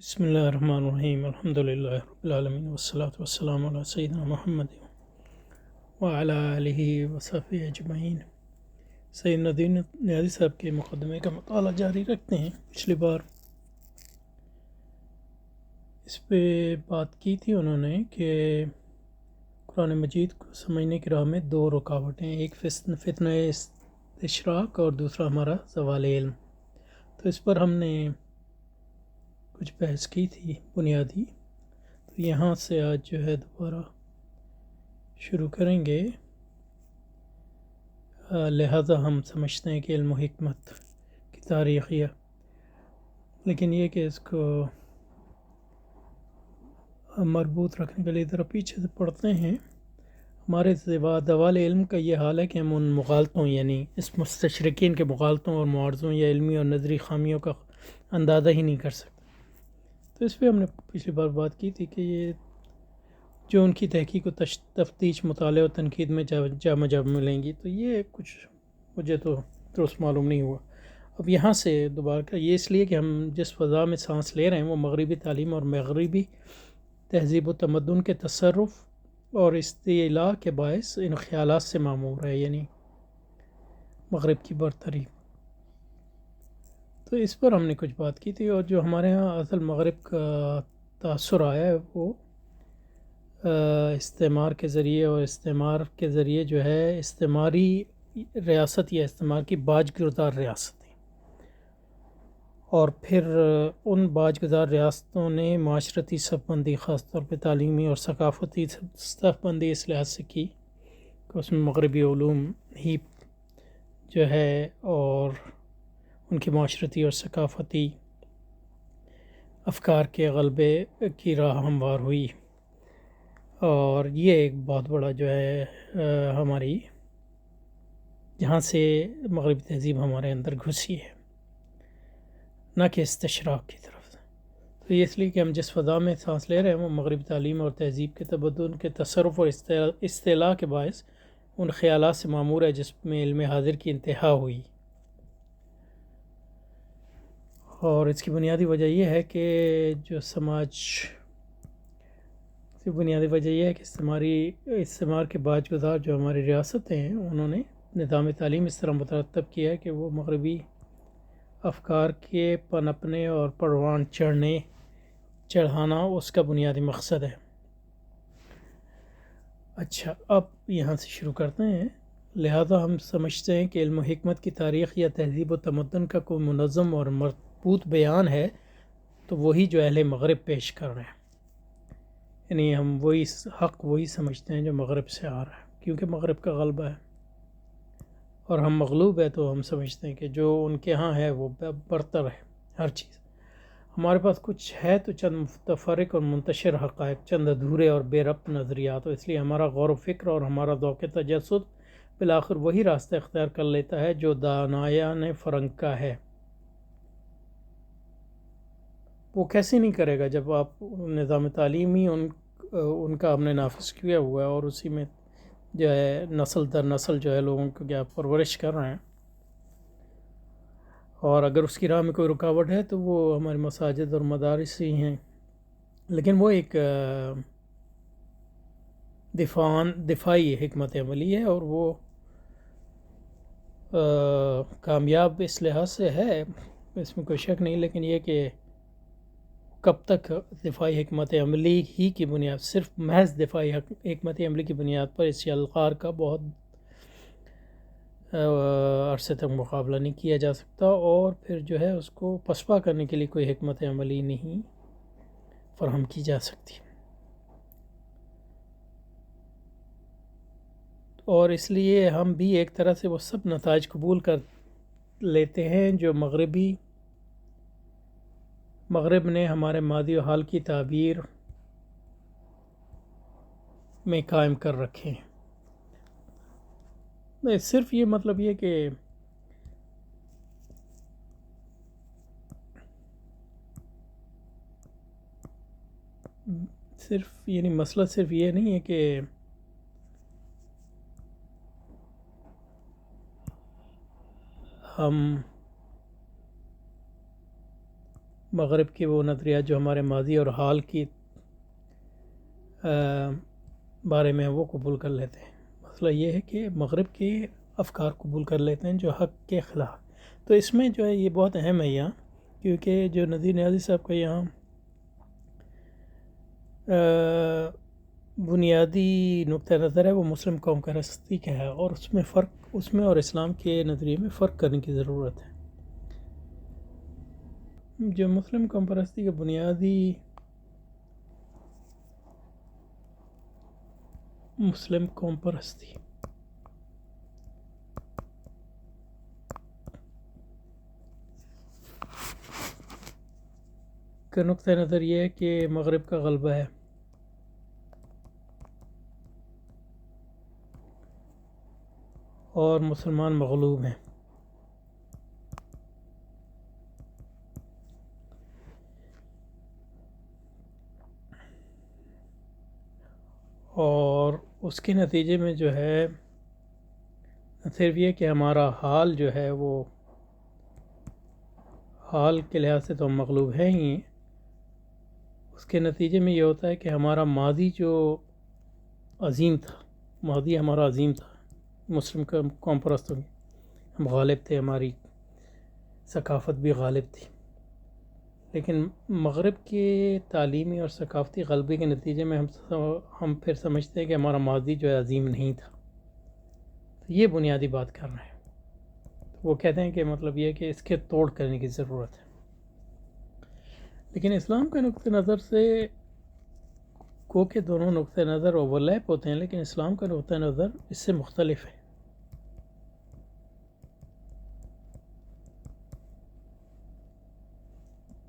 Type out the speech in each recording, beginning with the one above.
بسم اللہ الرحمن الرحیم الحمد للہ رب العالمین والصلاة والسلام علی سیدنا محمد وعلی آلہ وصحبہ اجمعین۔ سید ندیم نیازی صاحب کے مقدمے کا مطالعہ جاری رکھتے ہیں۔ پچھلی بار اس پہ بات کی تھی انہوں نے کہ قرآن مجید کو سمجھنے کی راہ میں دو رکاوٹیں، ایک فتنہ استشراق اور دوسرا ہمارا زوال علم۔ تو اس پر ہم نے کچھ بحث کی تھی بنیادی، تو یہاں سے آج جو ہے دوبارہ شروع کریں گے۔ لہذا ہم سمجھتے ہیں کہ علم و حکمت کی تاریخیہ، لیکن یہ کہ اس کو مربوط رکھنے کے لیے ذرا پیچھے سے پڑھتے ہیں۔ ہمارے زوال علم کا یہ حال ہے کہ ہم ان مغالطوں، یعنی اس مستشرقین کے مغالطوں اور معارضوں یا علمی اور نظری خامیوں کا اندازہ ہی نہیں کر سکتے۔ تو اس پہ ہم نے پچھلی بار بات کی تھی کہ یہ جو ان کی تحقیق و تفتیش، مطالعہ و تنقید میں جا ملیں گی، تو یہ کچھ مجھے تو درست معلوم نہیں ہوا۔ اب یہاں سے دوبارہ کا یہ اس لیے کہ ہم جس فضا میں سانس لے رہے ہیں وہ مغربی تعلیم اور مغربی تہذیب و تمدن کے تصرف اور استعلاء کے باعث ان خیالات سے معمور ہے، یعنی مغرب کی برتری۔ تو اس پر ہم نے کچھ بات کی تھی، اور جو ہمارے ہاں اصل مغرب کا تاثر آیا ہے وہ استعمار کے ذریعے، اور استعمار کے ذریعے جو ہے استعماری ریاست یا استعمار کی باج گزار ریاستیں، اور پھر ان باج گزار ریاستوں نے معاشرتی صف بندی خاص طور پہ تعلیمی اور ثقافتی صف بندی اس لحاظ سے کی کہ اس میں مغربی علوم ہی جو ہے اور ان کی معاشرتی اور ثقافتی افکار کے غلبے کی راہ ہموار ہوئی، اور یہ ایک بہت بڑا جو ہے ہماری جہاں سے مغربی تہذیب ہمارے اندر گھسی ہے، نہ کہ استشراق کی طرف سے۔ تو یہ اس لیے کہ ہم جس فضا میں سانس لے رہے ہیں وہ مغربی تعلیم اور تہذیب کے تبدل کے تصرف اور استعلاء کے باعث ان خیالات سے معمور ہے جس میں علم حاضر کی انتہا ہوئی، اور اس کی بنیادی وجہ یہ ہے کہ استعمار کے باج گزار جو ہماری ریاستیں ہیں، انہوں نے نظام تعلیم اس طرح مترتب کیا ہے کہ وہ مغربی افکار کے پنپنے اور پروان چڑھانا اس کا بنیادی مقصد ہے۔ اچھا، اب یہاں سے شروع کرتے ہیں۔ لہذا ہم سمجھتے ہیں کہ علم و حکمت کی تاریخ یا تہذیب و تمدن کا کوئی منظم اور مربوط بیان ہے تو وہی جو اہل مغرب پیش کر رہے ہیں، یعنی ہم وہی سمجھتے ہیں جو مغرب سے آ رہا ہے، کیونکہ مغرب کا غلبہ ہے اور ہم مغلوب ہے، تو ہم سمجھتے ہیں کہ جو ان کے ہاں ہے وہ برتر ہے ہر چیز۔ ہمارے پاس کچھ ہے تو چند متفرق اور منتشر حقائق، چند ادھورے اور بے ربط نظریات، اس لیے ہمارا غور و فکر اور ہمارا ذوق تجسس بالآخر وہی راستہ اختیار کر لیتا ہے جو دانایان فرنگ کا ہے۔ وہ کیسے نہیں کرے گا جب آپ نظام تعلیمی ان کا ہم نے نافذ کیا ہوا ہے، اور اسی میں جو ہے نسل در نسل جو ہے لوگوں کو کیا پرورش کر رہے ہیں، اور اگر اس کی راہ میں کوئی رکاوٹ ہے تو وہ ہمارے مساجد اور مدارس ہی ہیں، لیکن وہ ایک دفاعی حکمت عملی ہے، اور وہ کامیاب اس لحاظ سے ہے، اس میں کوئی شک نہیں، لیکن یہ کہ کب تک دفاعی حکمت عملی ہی کی بنیاد، صرف محض دفاعی حکمت عملی کی بنیاد پر اس یلغار کا بہت عرصے تک مقابلہ نہیں کیا جا سکتا، اور پھر جو ہے اس کو پسپا کرنے کے لیے کوئی حکمت عملی نہیں فراہم کی جا سکتی، اور اس لیے ہم بھی ایک طرح سے وہ سب نتائج قبول کر لیتے ہیں جو مغرب نے ہمارے ماضی و حال کی تعبیر میں قائم کر رکھے ہیں۔ صرف یہ مطلب یہ کہ یعنی مسئلہ صرف یہ نہیں ہے کہ ہم مغرب کے وہ نظریات جو ہمارے ماضی اور حال کی بارے میں وہ قبول کر لیتے ہیں. مسئلہ یہ ہے کہ مغرب کے افکار قبول کر لیتے ہیں جو حق کے خلاف. تو اس میں جو ہے یہ بہت اہم ہے یہاں، کیونکہ جو نذیر نیازی صاحب کا یہاں بنیادی نقطہ نظر ہے وہ مسلم قوم پرستی کا ہے، اور اس میں اور اسلام کے نظریے میں فرق کرنے کی ضرورت ہے. جو مسلم قوم پرستی کا بنیادی مسلم قوم پرستی کا نقطہ نظر یہ ہے کہ مغرب کا غلبہ ہے، اور مسلمان مغلوب ہیں. اور اس کے نتیجے میں جو ہے نہ صرف یہ کہ ہمارا حال جو ہے وہ حال کے لحاظ سے تو ہم مغلوب ہیں ہی ہیں، اس کے نتیجے میں یہ ہوتا ہے کہ ہمارا ماضی جو عظیم تھا، ماضی ہمارا عظیم تھا، مسلم قوم پرستوں میں ہم غالب تھے، ہماری ثقافت بھی غالب تھی. لیکن مغرب کے تعلیمی اور ثقافتی غلبے کے نتیجے میں ہم پھر سمجھتے ہیں کہ ہمارا ماضی جو ہے عظیم نہیں تھا. تو یہ بنیادی بات کر رہے ہیں. وہ کہتے ہیں کہ مطلب یہ ہے کہ اس کے توڑ کرنے کی ضرورت ہے. لیکن اسلام کے نقطہ نظر سے کہ دونوں نقطہ نظر اوورلیپ ہوتے ہیں، لیکن اسلام کا نقطہ نظر اس سے مختلف ہے.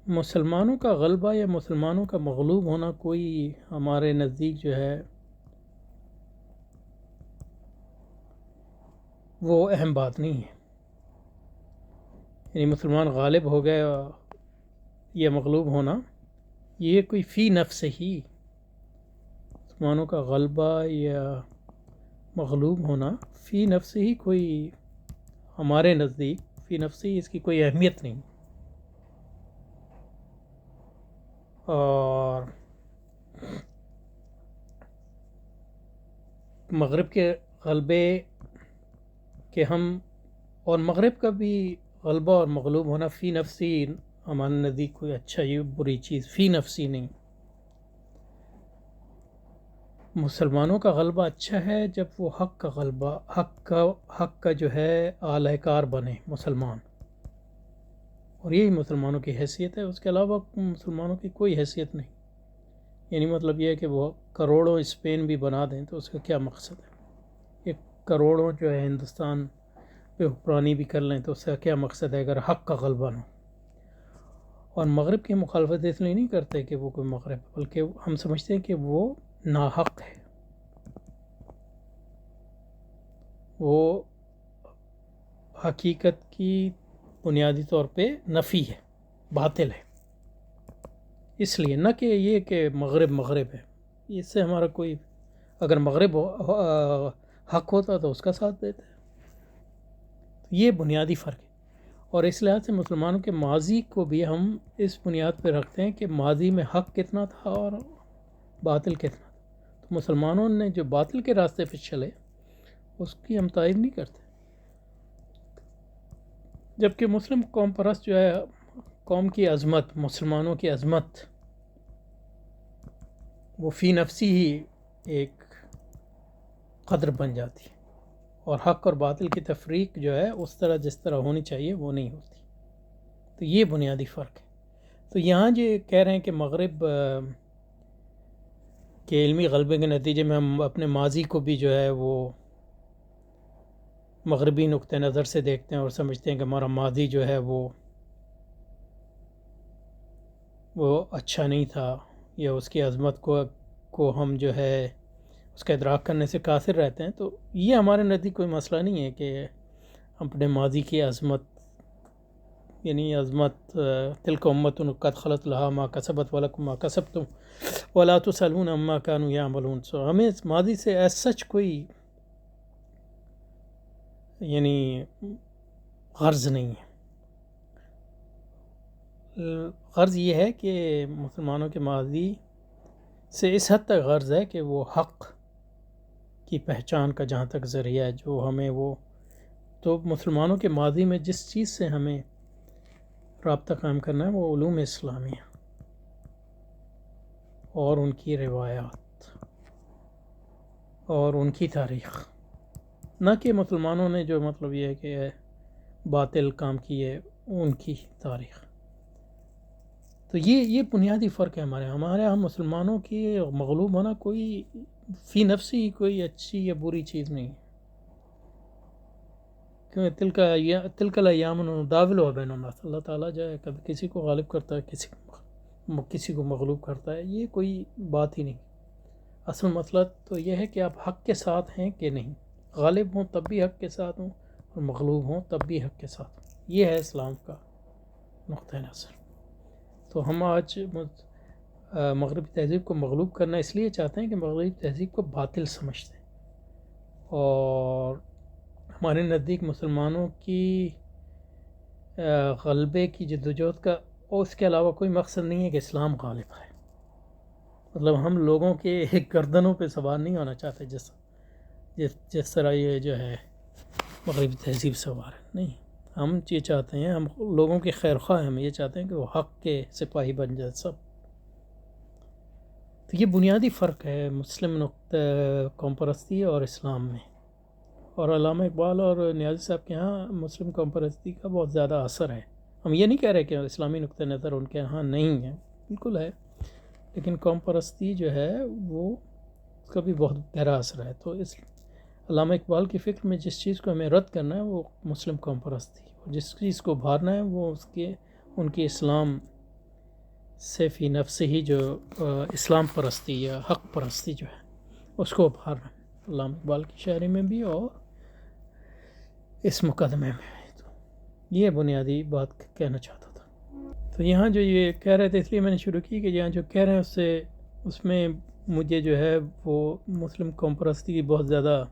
مسلمانوں کا غلبہ یا مسلمانوں کا مغلوب ہونا کوئی ہمارے نزدیک جو ہے وہ اہم بات نہیں ہے. یعنی مسلمان غالب ہو گئے یا مغلوب ہونا، یہ کوئی فی نفس ہی مسلمانوں کا غلبہ یا مغلوب ہونا فی نفس ہی کوئی ہمارے نزدیک فی نفس ہی اس کی کوئی اہمیت نہیں. اور مغرب کے غلبے کہ ہم اور مغرب کا بھی غلبہ اور مغلوب ہونا فی نفسی ہمارے نزدیک کوئی اچھا یا بری چیز فی نفسی نہیں. مسلمانوں کا غلبہ اچھا ہے جب وہ حق کا غلبہ حق کا جو ہے اعلی کار بنے مسلمان، اور یہی مسلمانوں کی حیثیت ہے. اس کے علاوہ مسلمانوں کی کوئی حیثیت نہیں. یعنی مطلب یہ ہے کہ وہ کروڑوں اسپین بھی بنا دیں تو اس کا کیا مقصد ہے؟ یہ کروڑوں جو ہے ہندوستان پہ حکمرانی بھی کر لیں تو اس کا کیا مقصد ہے اگر حق کا غلبہ نہ ہو؟ اور مغرب کی مخالفت اس لیے نہیں کرتے کہ وہ کوئی مغرب ہے، بلکہ ہم سمجھتے ہیں کہ وہ ناحق ہے، وہ حقیقت کی بنیادی طور پہ نفی ہے، باطل ہے. اس لیے نہ کہ یہ کہ مغرب ہے، اس سے ہمارا کوئی اگر مغرب حق ہوتا تو اس کا ساتھ دیتے. یہ بنیادی فرق ہے. اور اس لحاظ سے مسلمانوں کے ماضی کو بھی ہم اس بنیاد پہ رکھتے ہیں کہ ماضی میں حق کتنا تھا اور باطل کتنا تھا. تو مسلمانوں نے جو باطل کے راستے پہ چلے اس کی ہم تائید نہیں کرتے، جبکہ مسلم قوم پرست جو ہے قوم کی عظمت، مسلمانوں کی عظمت وہ فی نفسی ہی ایک قدر بن جاتی ہے، اور حق اور باطل کی تفریق جو ہے اس طرح جس طرح ہونی چاہیے وہ نہیں ہوتی. تو یہ بنیادی فرق ہے. تو یہاں جو کہہ رہے ہیں کہ مغرب کے علمی غلبے کے نتیجے میں ہم اپنے ماضی کو بھی جو ہے وہ مغربی نقطہ نظر سے دیکھتے ہیں اور سمجھتے ہیں کہ ہمارا ماضی جو ہے وہ اچھا نہیں تھا، یا اس کی عظمت کو ہم جو ہے اس کا ادراک کرنے سے قاصر رہتے ہیں. تو یہ ہمارے نزدیک کوئی مسئلہ نہیں ہے کہ اپنے ماضی کی عظمت، یعنی عظمت تلک امت قد خلت لہا ما کسبت ولکم ما کسبتم ولا تسألون عما كانوا يعملون. سو ہمیں اس ماضی سے ایز سچ کوئی یعنی غرض نہیں ہے. غرض یہ ہے کہ مسلمانوں کے ماضی سے اس حد تک غرض ہے کہ وہ حق کی پہچان کا جہاں تک ذریعہ ہے، جو ہمیں وہ تو مسلمانوں کے ماضی میں جس چیز سے ہمیں رابطہ قائم کرنا ہے وہ علوم اسلامیہ اور ان کی روایات اور ان کی تاریخ، نہ کہ مسلمانوں نے جو مطلب یہ ہے کہ باطل کام کیے ان کی تاریخ۔ تو یہ بنیادی فرق ہے ہمارے ہم مسلمانوں کی مغلوب ہونا کوئی فی نفسی کوئی اچھی یا بری چیز نہیں ہے، کیونکہ تلک الایام نداولها بین الناس، اللہ تعالیٰ جو ہے کبھی کسی کو غالب کرتا ہے، کسی کو مغلوب کرتا ہے، یہ کوئی بات ہی نہیں۔ اصل مسئلہ تو یہ ہے کہ آپ حق کے ساتھ ہیں کہ نہیں، غالب ہوں تب بھی حق کے ساتھ ہوں اور مغلوب ہوں تب بھی حق کے ساتھ ہوں، یہ ہے اسلام کا نقطہ نظر۔ تو ہم آج مغربی تہذیب کو مغلوب کرنا اس لیے چاہتے ہیں کہ مغربی تہذیب کو باطل سمجھتے ہیں، اور ہمارے نزدیک مسلمانوں کی غلبے کی جدوجہد کا اور اس کے علاوہ کوئی مقصد نہیں ہے کہ اسلام غالب ہے۔ مطلب ہم لوگوں کے گردنوں پہ سوار نہیں ہونا چاہتے جس طرح یہ جو ہے مغربی تہذیب سوار ہے، نہیں، ہم یہ چاہتے ہیں، ہم لوگوں کے خیر خواہ ہیں، ہم یہ چاہتے ہیں کہ وہ حق کے سپاہی بن جائے سب۔ تو یہ بنیادی فرق ہے مسلم نقطہ قوم پرستی اور اسلام میں، اور علامہ اقبال اور نیازی صاحب کے ہاں مسلم قوم پرستی کا بہت زیادہ اثر ہے۔ ہم یہ نہیں کہہ رہے کہ اسلامی نقطہ نظر ان کے ہاں نہیں ہے، بالکل ہے، لیکن قوم پرستی جو ہے وہ اس کا بھی بہت گہرا اثر ہے۔ تو اس علامہ اقبال کی فکر میں جس چیز کو ہمیں رد کرنا ہے وہ مسلم قوم پرستی، جس چیز کو ابھارنا ہے وہ ان کی اسلام سے فی نفس ہی جو اسلام پرستی یا حق پرستی جو ہے اس کو ابھارنا ہے، علامہ اقبال کی شاعری میں بھی اور اس مقدمے میں بھی۔ تو یہ بنیادی بات کہنا چاہتا تھا۔ تو یہاں جو یہ کہہ رہے تھے اس لیے میں نے شروع کی کہ یہاں جو کہہ رہے ہیں اس میں مجھے جو ہے وہ مسلم قوم پرستی کی بہت زیادہ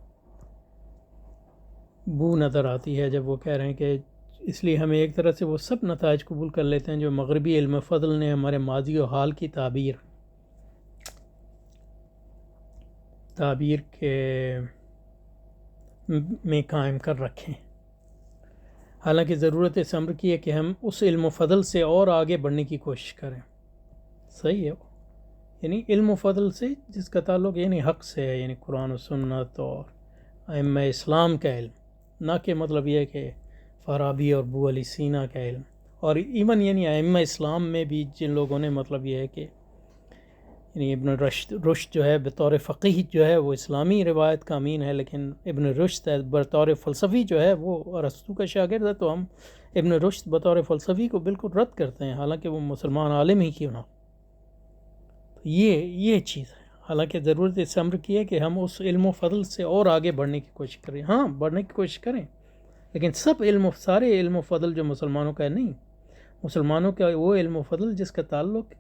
بو نظر آتی ہے، جب وہ کہہ رہے ہیں کہ اس لیے ہمیں ایک طرح سے وہ سب نتائج قبول کر لیتے ہیں جو مغربی علم فضل نے ہمارے ماضی و حال کی تعبیر کے میں قائم کر رکھیں، حالانکہ ضرورت اس امر کی ہے کہ ہم اس علم و فضل سے اور آگے بڑھنے کی کوشش کریں۔ صحیح ہے، یعنی علم و فضل سے جس کا تعلق یعنی حق سے ہے، یعنی قرآن و سنت اور ائمہ اسلام کا علم، نہ کہ مطلب یہ ہے کہ فارابی اور ابو علی سینا کا علم، اور ایون یعنی ائمہ اسلام میں بھی جن لوگوں نے مطلب یہ ہے کہ یعنی ابن رشد جو ہے بطور فقیہ جو ہے وہ اسلامی روایت کا امین ہے، لیکن ابن رشد بطور فلسفی جو ہے وہ ارسطو کا شاگرد ہے، تو ہم ابن رشد بطور فلسفی کو بالکل رد کرتے ہیں، حالانکہ وہ مسلمان عالم ہی کیوں نہ ہو۔ یہ چیز ہے، حالانکہ ضرورت اس امر کی ہے کہ ہم اس علم و فضل سے اور آگے بڑھنے کی کوشش کریں، ہاں بڑھنے کی کوشش کریں، لیکن سارے علم و فضل جو مسلمانوں کا ہے نہیں، مسلمانوں کا وہ علم و فضل جس کا تعلق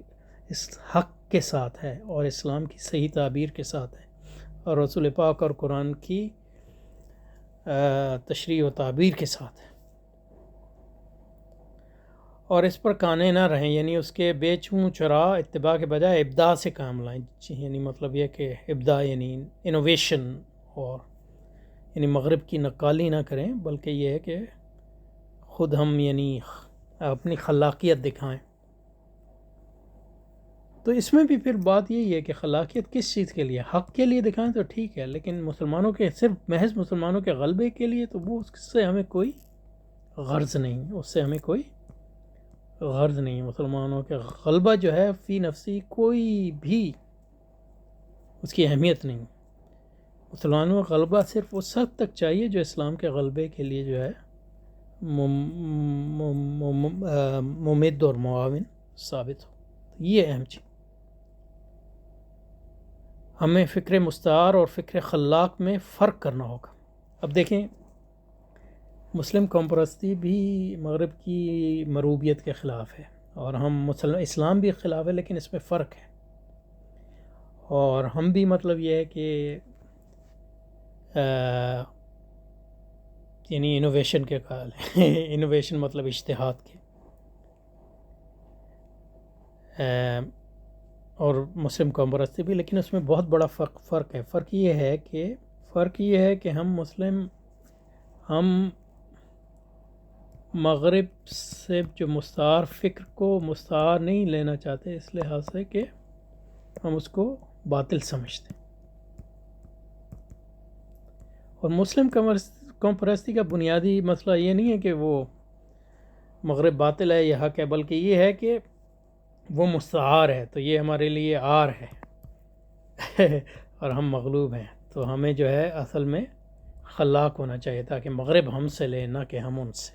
اس حق کے ساتھ ہے اور اسلام کی صحیح تعبیر کے ساتھ ہے اور رسول پاک اور قرآن کی تشریح و تعبیر کے ساتھ ہے، اور اس پر کانے نہ رہیں، یعنی اس کے بے چوں چرا اتباع کے بجائے ابداع سے کام لائیں، یعنی مطلب یہ کہ ابداع یعنی انوویشن، اور یعنی مغرب کی نقالی نہ کریں، بلکہ یہ ہے کہ خود ہم یعنی اپنی خلاقیت دکھائیں۔ تو اس میں بھی پھر بات یہی ہے کہ خلاقیت کس چیز کے لیے، حق کے لیے دکھائیں تو ٹھیک ہے، لیکن مسلمانوں کے صرف محض مسلمانوں کے غلبے کے لیے تو وہ اس سے ہمیں کوئی غرض نہیں، اس سے ہمیں کوئی غرض نہیں۔ مسلمانوں کے غلبہ جو ہے فی نفسی کوئی بھی اس کی اہمیت نہیں، مسلمانوں کا غلبہ صرف اس حد تک چاہیے جو اسلام کے غلبے کے لیے جو ہے ممد اور معاون ثابت ہو، یہ اہم چیز۔ ہمیں فکر مستعار اور فکر خلاق میں فرق کرنا ہوگا۔ اب دیکھیں، مسلم قوم پرستی بھی مغرب کی مروبیت کے خلاف ہے، اور ہم اسلام بھی خلاف ہے، لیکن اس میں فرق ہے، اور ہم بھی مطلب یہ ہے کہ یعنی انوویشن کے قائل ہیں انوویشن مطلب اجتہاد کے، اور مسلم قوم پرستی بھی، لیکن اس میں بہت بڑا فرق ہے۔ فرق یہ ہے کہ ہم مغرب سے جو مستعار فکر کو مستعار نہیں لینا چاہتے، اس لحاظ سے کہ ہم اس کو باطل سمجھتے ہیں۔ اور مسلم قوم پرستی کا بنیادی مسئلہ یہ نہیں ہے کہ وہ مغرب باطل ہے یا حق ہے، بلکہ یہ ہے کہ وہ مستعار ہے تو یہ ہمارے لیے عار ہے اور ہم مغلوب ہیں، تو ہمیں جو ہے اصل میں خلاق ہونا چاہیے تاکہ مغرب ہم سے لے، نہ کہ ہم ان سے۔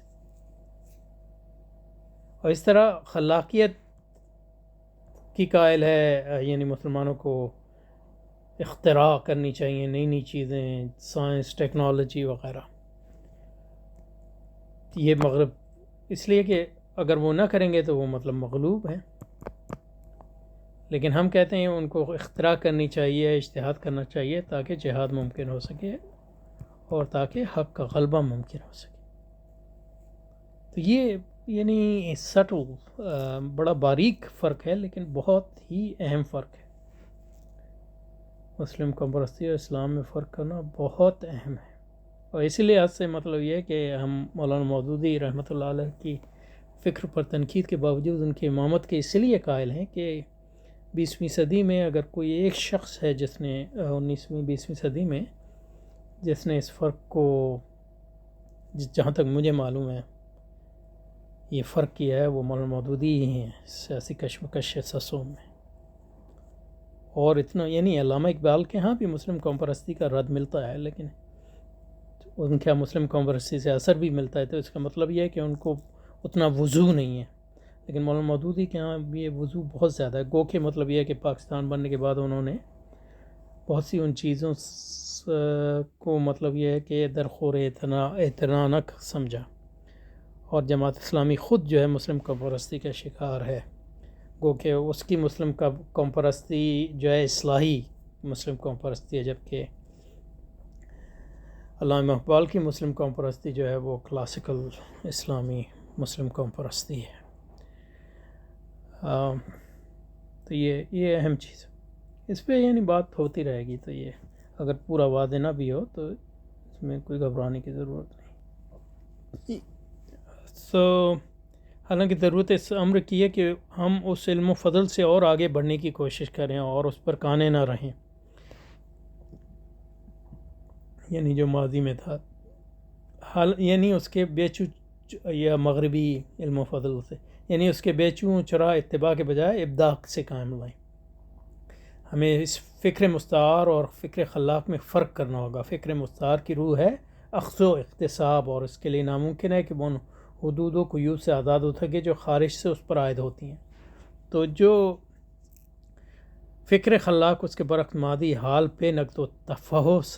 اور اس طرح خلاقیت کی قائل ہے، یعنی مسلمانوں کو اختراع کرنی چاہیے، نئی نئی چیزیں، سائنس، ٹیکنالوجی وغیرہ۔ یہ مغرب اس لیے کہ اگر وہ نہ کریں گے تو وہ مطلب مغلوب ہیں، لیکن ہم کہتے ہیں ان کو اختراع کرنی چاہیے، اجتہاد کرنا چاہیے تاکہ جہاد ممکن ہو سکے اور تاکہ حق کا غلبہ ممکن ہو سکے۔ تو یہ یعنی سٹل، بڑا باریک فرق ہے، لیکن بہت ہی اہم فرق ہے۔ مسلم قوم پرستی اور اسلام میں فرق کرنا بہت اہم ہے، اور اسی لحاظ سے مطلب یہ کہ ہم مولانا مودودی رحمۃ اللہ علیہ کی فکر پر تنقید کے باوجود ان کی امامت کے اس لیے قائل ہیں کہ 20ویں صدی میں اگر کوئی ایک شخص ہے جس نے 19ویں 20ویں صدی میں جس نے اس فرق کو، جہاں تک مجھے معلوم ہے یہ فرق کیا ہے، وہ مولانا مودودی ہی ہیں، سیاسی کشمکش سسوں میں۔ اور اتنا یعنی علامہ اقبال کے ہاں بھی مسلم قوم پرستی کا رد ملتا ہے، لیکن ان کے مسلم قوم پرستی سے اثر بھی ملتا ہے، تو اس کا مطلب یہ ہے کہ ان کو اتنا وضو نہیں ہے، لیکن مولانا مودودی کے ہاں بھی یہ وضو بہت زیادہ ہے۔ گو کہ مطلب یہ ہے کہ پاکستان بننے کے بعد انہوں نے بہت سی ان چیزوں کو مطلب یہ ہے کہ درخور اعتناق سمجھا، اور جماعت اسلامی خود جو ہے مسلم قوم پرستی کا شکار ہے، گو کہ اس کی مسلم قوم پرستی جو ہے اصلاحی مسلم قوم پرستی ہے، جبکہ علامہ اقبال کی مسلم قوم پرستی جو ہے وہ کلاسیکل اسلامی مسلم قوم پرستی ہے۔ تو یہ اہم چیز ہے، اس پہ یعنی بات ہوتی رہے گی، تو یہ اگر پورا واضح نہ بھی ہو تو اس میں کوئی گھبرانے کی ضرورت نہیں۔ حالانکہ ضرورت اس امر کی ہے کہ ہم اس علم و فضل سے اور آگے بڑھنے کی کوشش کریں اور اس پر کانے نہ رہیں، یعنی جو ماضی میں تھا، یعنی اس کے بیچو یا مغربی علم و فضل سے، یعنی اس کے بیچو چرا اتباع کے بجائے ابداع سے قائم لائیں۔ ہمیں اس فکر مستعار اور فکر خلاق میں فرق کرنا ہوگا۔ فکر مستعار کی روح ہے اخذ و اقتصاب، اور اس کے لیے ناممکن ہے کہ وہ حدود و قیود سے آزاد ہو سکے جو خارج سے اس پر عائد ہوتی ہیں۔ تو جو فکر خلاق اس کے برعکس ماضی حال پہ نقد و تفحص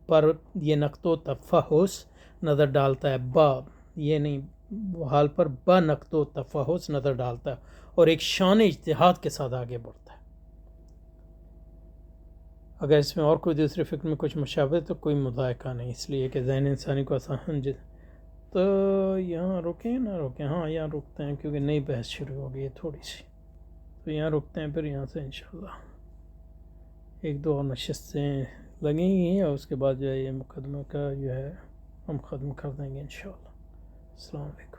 پر یہ نقد و تفحص نظر ڈالتا ہے، یہ نہیں، حال پر نقد و تفحص نظر ڈالتا ہے اور ایک شان اجتہاد کے ساتھ آگے بڑھتا ہے۔ اگر اس میں اور کوئی دوسرے فکر میں کچھ مشابہ تو کوئی مذائقہ نہیں، اس لیے کہ ذہن انسانی کو آسان تو یہاں رکیں نہ رکیں، ہاں یہاں رکتے ہیں کیونکہ نئی بحث شروع ہو گئی ہے تھوڑی سی، تو یہاں رکتے ہیں، پھر یہاں سے انشاءاللہ 1-2 اور نشستیں لگیں گی اور اس کے بعد جو ہے یہ مقدمہ کا جو ہے ہم ختم کر دیں گے انشاءاللہ۔ السلام علیکم۔